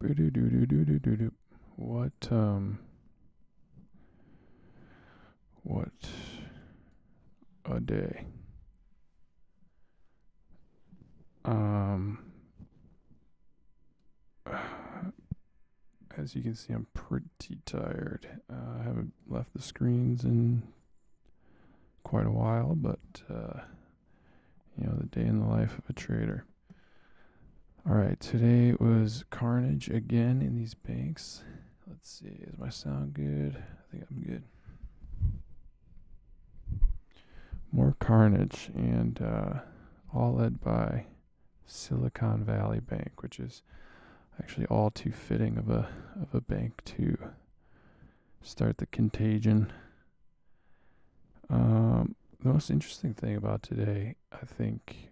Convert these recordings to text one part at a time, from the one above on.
Boo-doo-doo-doo-doo-doo-doo. What a day. As you can see, I'm pretty tired. I haven't left the screens in quite a while, but the day in the life of a trader. All right, today was carnage again in these banks. Let's see, is my sound good? I think I'm good. More carnage, and all led by Silicon Valley Bank, which is actually all too fitting of a bank to start the contagion. The most interesting thing about today, I think,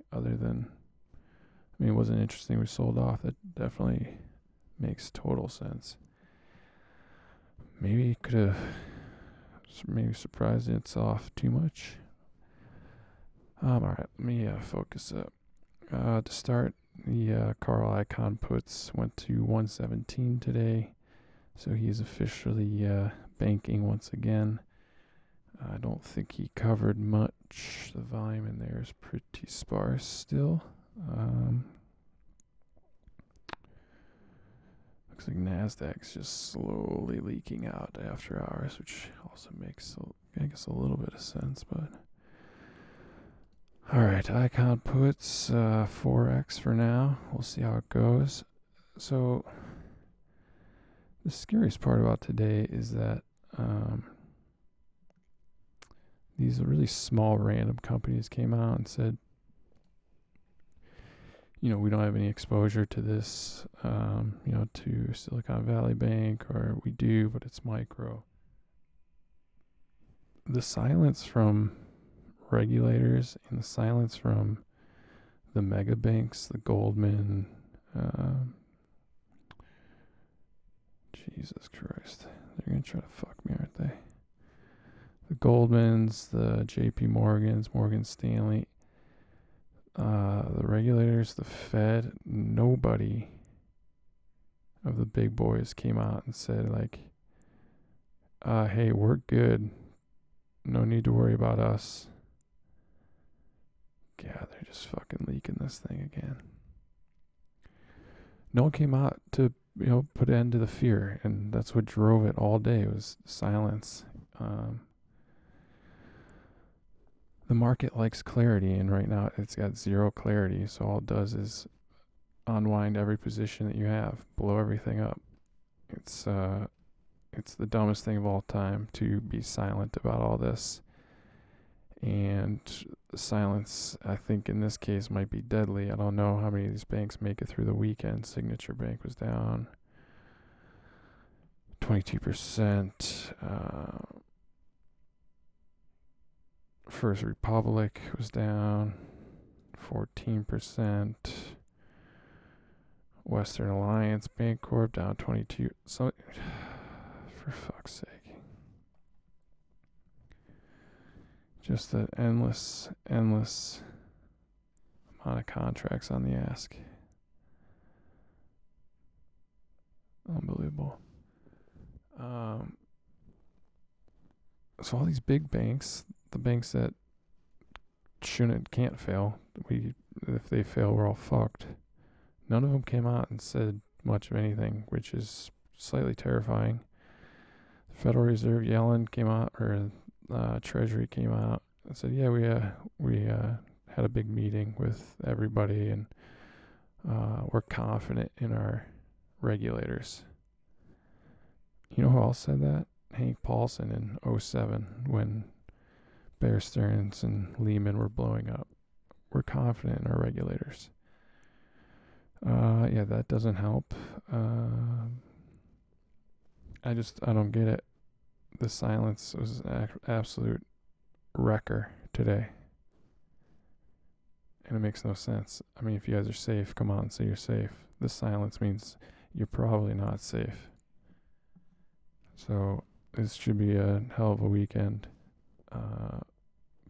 it wasn't interesting. We sold off. That definitely makes total sense. Maybe it could have surprised it's off too much. All right, let me focus up. To start, the Carl Icahn puts went to 117 today, so he's officially banking once again. I don't think he covered much. The volume in there is pretty sparse still. Looks like NASDAQ's just slowly leaking out after hours, which also makes, I guess, a little bit of sense. But all right, Icon puts 4x for now. We'll see how it goes. So the scariest part about today is that these really small random companies came out and said, we don't have any exposure to this, to Silicon Valley Bank, or we do, but it's micro. The silence from regulators and the silence from the mega banks, the Goldman, Jesus Christ, they're going to try to fuck me, aren't they? The Goldmans, the JP Morgans, Morgan Stanley, the regulators, the Fed, nobody of the big boys came out and said, hey, we're good. No need to worry about us. Yeah, they're just fucking leaking this thing again. No one came out to, put an end to the fear, and that's what drove it all day, was silence. The market likes clarity, and right now it's got zero clarity, so all it does is unwind every position that you have, blow everything up. It's the dumbest thing of all time to be silent about all this. And silence, I think in this case, might be deadly. I don't know how many of these banks make it through the weekend. Signature Bank was down 22%. First Republic was down 14%. Western Alliance Bancorp down 22%. So, for fuck's sake. Just that endless amount of contracts on the ask. Unbelievable. So all these big banks, the banks that can't fail, if they fail, we're all fucked. None of them came out and said much of anything, which is slightly terrifying. The Federal Reserve, Yellen came out, or Treasury came out and said, yeah, we had a big meeting with everybody, and we're confident in our regulators. You know who else said that? Hank Paulson in 2007, when Bear Stearns and Lehman were blowing up. We're confident in our regulators. Yeah, that doesn't help. I don't get it. The silence was an absolute wrecker today. And it makes no sense. I mean, if you guys are safe, come on and say you're safe. The silence means you're probably not safe. So this should be a hell of a weekend.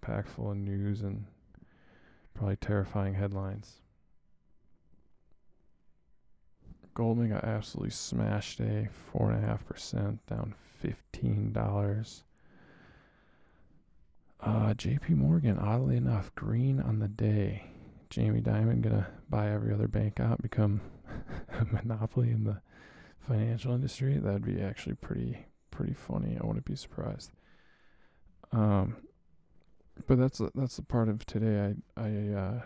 Packed full of news and probably terrifying headlines. Goldman got absolutely smashed today, 4.5%, down $15. JP Morgan, oddly enough, green on the day. Jamie Dimon gonna buy every other bank out, become a monopoly in the financial industry. That'd be actually pretty funny. I wouldn't be surprised. But that's the part of today I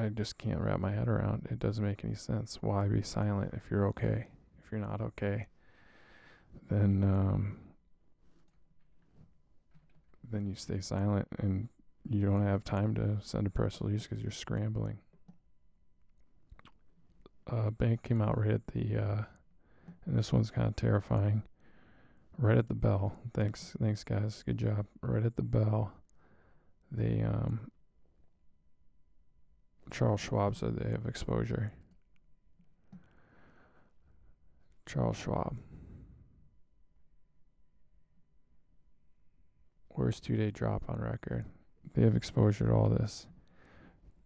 just can't wrap my head around. It doesn't make any sense. Why be silent if you're okay? If you're not okay, then you stay silent and you don't have time to send a press release because you're scrambling. Bank came out right at the, and this one's kind of terrifying. Right at the bell. Thanks guys. Good job. Right at the bell, they Charles Schwab said they have exposure. Charles Schwab. Worst 2-day drop on record. They have exposure to all this.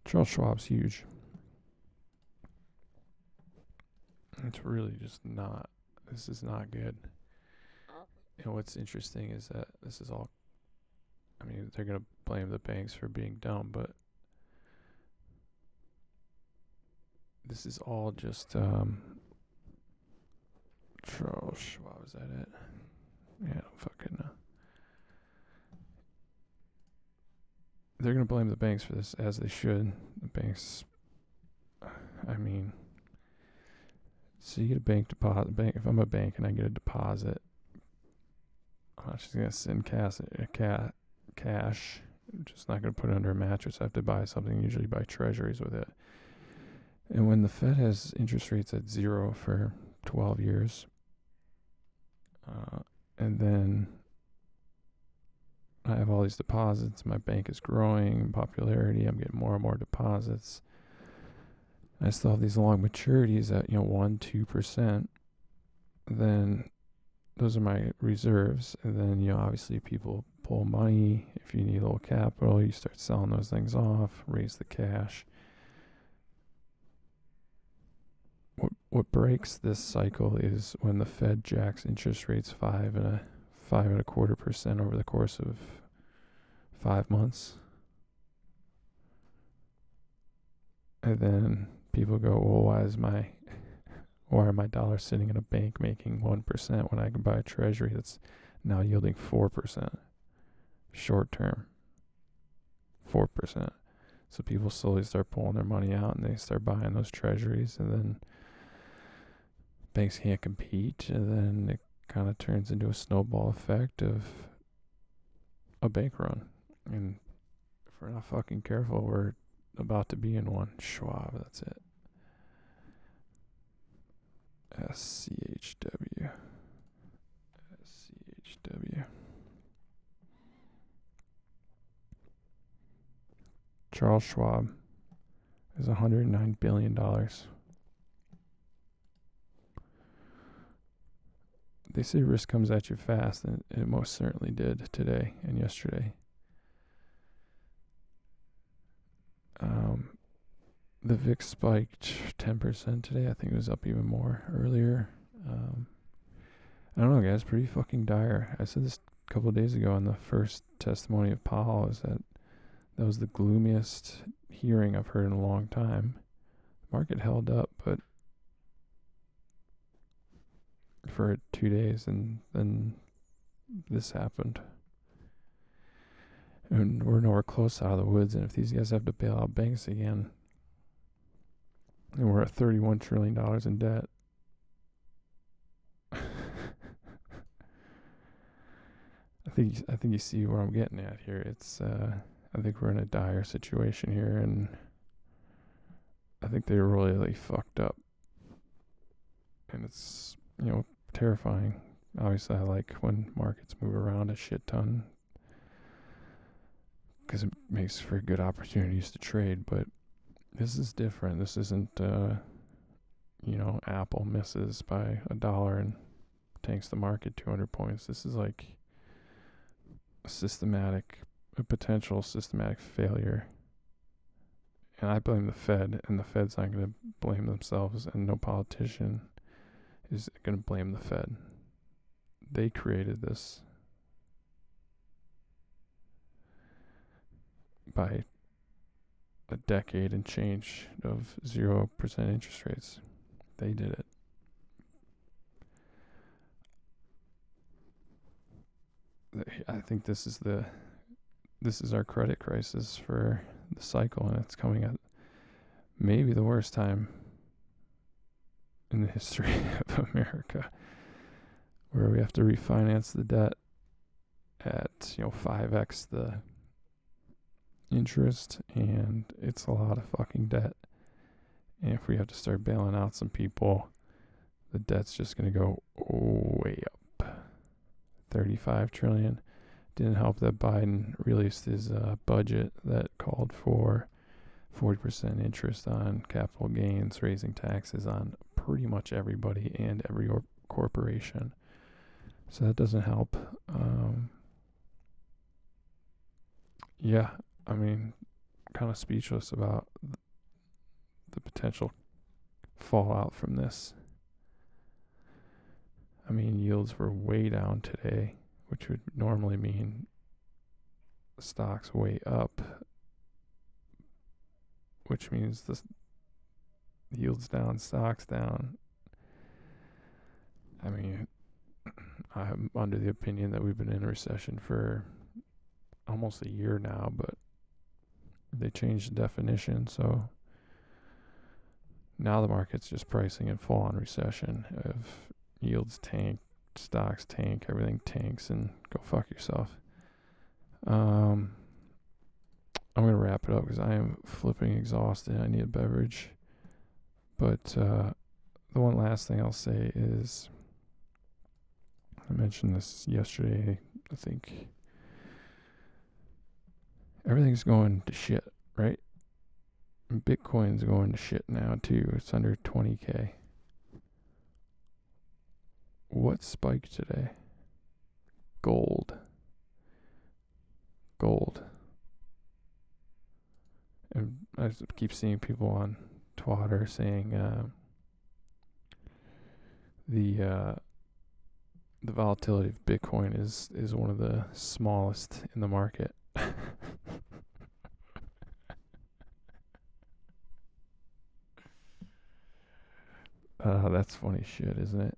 Charles Schwab's huge. It's really just not. This is not good. And what's interesting is that this is all. I mean, they're going to blame the banks for being dumb, but this is all just Charles Schwab. Is that it? Yeah, I don't fucking know. They're going to blame the banks for this, as they should. The banks, I mean, so you get a bank deposit. If I'm a bank and I get a deposit, I'm not just going to send cash. I'm just not going to put it under a mattress. I have to buy something, usually buy treasuries with it. And when the Fed has interest rates at 0 for 12 years, and then I have all these deposits, my bank is growing in popularity, I'm getting more and more deposits. I still have these long maturities at 1-2%. Then those are my reserves. And then obviously people pull money. If you need a little capital, you start selling those things off, raise the cash. What breaks this cycle is when the Fed jacks interest rates 5.25% over the course of 5 months. And then people go, well, why are my dollars sitting in a bank making 1% when I can buy a treasury that's now yielding 4% short term? 4%. So people slowly start pulling their money out and they start buying those treasuries, and then banks can't compete, and then it kind of turns into a snowball effect of a bank run. And if we're not fucking careful, we're about to be in one. Schwab, that's it. SCHW. Charles Schwab is $109 billion. They say risk comes at you fast, and it most certainly did today and yesterday. The VIX spiked 10% today. I think it was up even more earlier. I don't know, guys. Pretty fucking dire. I said this a couple of days ago on the first testimony of Powell, is that was the gloomiest hearing I've heard in a long time. The market held up, but for 2 days, and then this happened. And we're nowhere close out of the woods, and if these guys have to bail out banks again, and we're at $31 trillion in debt, I think you see where I'm getting at here. It's I think we're in a dire situation here, and I think they really fucked up, and it's terrifying. Obviously, I like when markets move around a shit ton because it makes for good opportunities to trade, but this is different. This isn't Apple misses by $1 and tanks the market 200 points. This is like a potential systematic failure, And I blame the Fed, and the Fed's not going to blame themselves, and no politician is going to blame the Fed. They created this by a decade and change of 0% interest rates. They did it. I think this is our credit crisis for the cycle, and it's coming at maybe the worst time in the history of America, where we have to refinance the debt at 5x the interest, and it's a lot of fucking debt. And if we have to start bailing out some people, the debt's just going to go way up. 35 trillion. Didn't help that Biden released his budget that called for 40% interest on capital gains, raising taxes on pretty much everybody and every corporation. So that doesn't help. I mean, kind of speechless about the potential fallout from this. I mean, yields were way down today, which would normally mean stocks way up, which means the yields down, stocks down. I mean, I'm under the opinion that we've been in a recession for almost a year now, but they changed the definition, so now the market's just pricing in full-on recession. If yields tank, stocks tank, everything tanks, and go fuck yourself. I'm going to wrap it up because I am flipping exhausted. I need a beverage. But the one last thing I'll say is, I mentioned this yesterday, I think. Everything's going to shit, right? And Bitcoin's going to shit now too. It's under 20K. What spiked today? Gold. And I keep seeing people on Twitter saying the volatility of Bitcoin is one of the smallest in the market. That's funny shit, isn't it?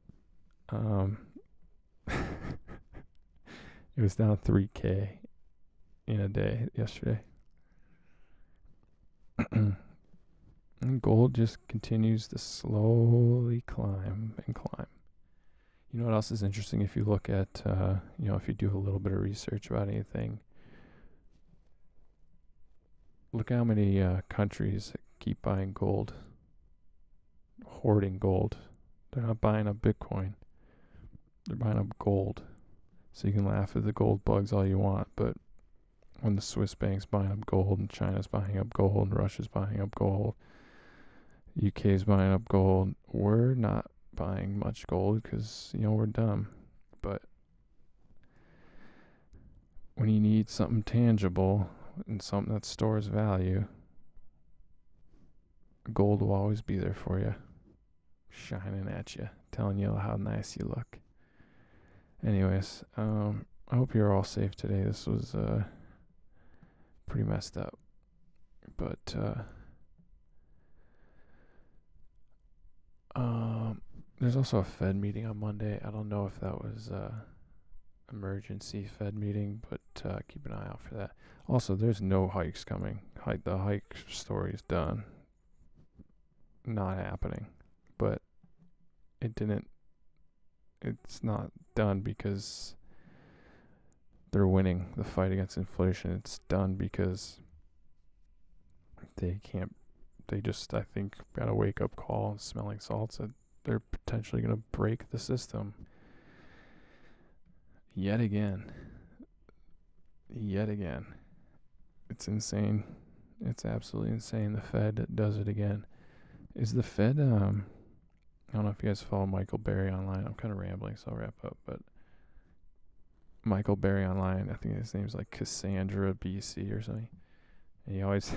It was down 3K in a day yesterday. And gold just continues to slowly climb and climb. You know what else is interesting? If you look at, if you do a little bit of research about anything, look how many countries keep buying gold, hoarding gold. They're not buying up Bitcoin. They're buying up gold. So you can laugh at the gold bugs all you want, but when the Swiss bank's buying up gold, and China's buying up gold, and Russia's buying up gold, UK's buying up gold, we're not buying much gold because, we're dumb. But when you need something tangible and something that stores value, gold will always be there for you, shining at you, telling you how nice you look. Anyways, I hope you're all safe today. This was pretty messed up, but there's also a Fed meeting on Monday. I don't know if that was emergency Fed meeting, but keep an eye out for that. Also, there's no hikes coming. The hike story is done. Not happening. But it's not done because they're winning the fight against inflation. It's done because they just, I think, got a wake-up call, smelling salts, that they're potentially going to break the system. Yet again. It's insane. It's absolutely insane. The Fed does it again. Is the Fed, I don't know if you guys follow Michael Berry online. I'm kind of rambling, so I'll wrap up. But Michael Berry online, I think his name's like Cassandra BC or something. And he always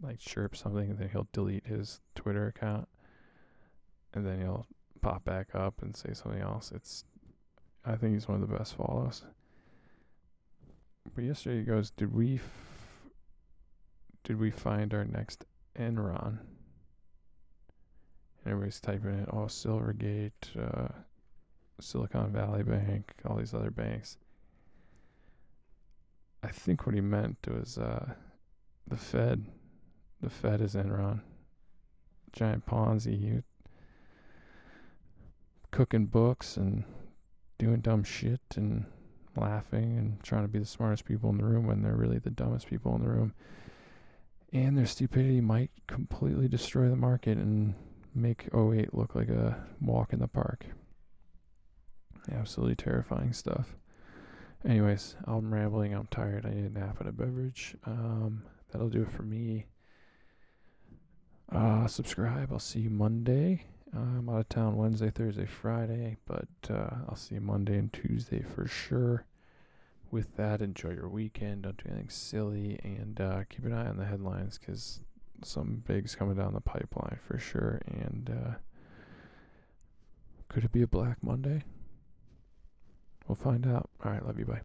like chirps something, and then he'll delete his Twitter account, and then he'll pop back up and say something else. I think he's one of the best follows. But yesterday he goes, did we find our next Enron? And everybody's typing it, Silvergate, Silicon Valley Bank, all these other banks. I think what he meant was the Fed. The Fed is Enron. Giant Ponzi, cooking books and doing dumb shit and laughing and trying to be the smartest people in the room when they're really the dumbest people in the room. And their stupidity might completely destroy the market and make '08 look like a walk in the park. Absolutely terrifying stuff. Anyways, I'm rambling. I'm tired. I need a nap and a beverage. That'll do it for me. Subscribe. I'll see you Monday. I'm out of town Wednesday, Thursday, Friday, but I'll see you Monday and Tuesday for sure. With that, enjoy your weekend. Don't do anything silly, and keep an eye on the headlines because something big's coming down the pipeline for sure. And could it be a Black Monday? We'll find out. All right, love you. Bye.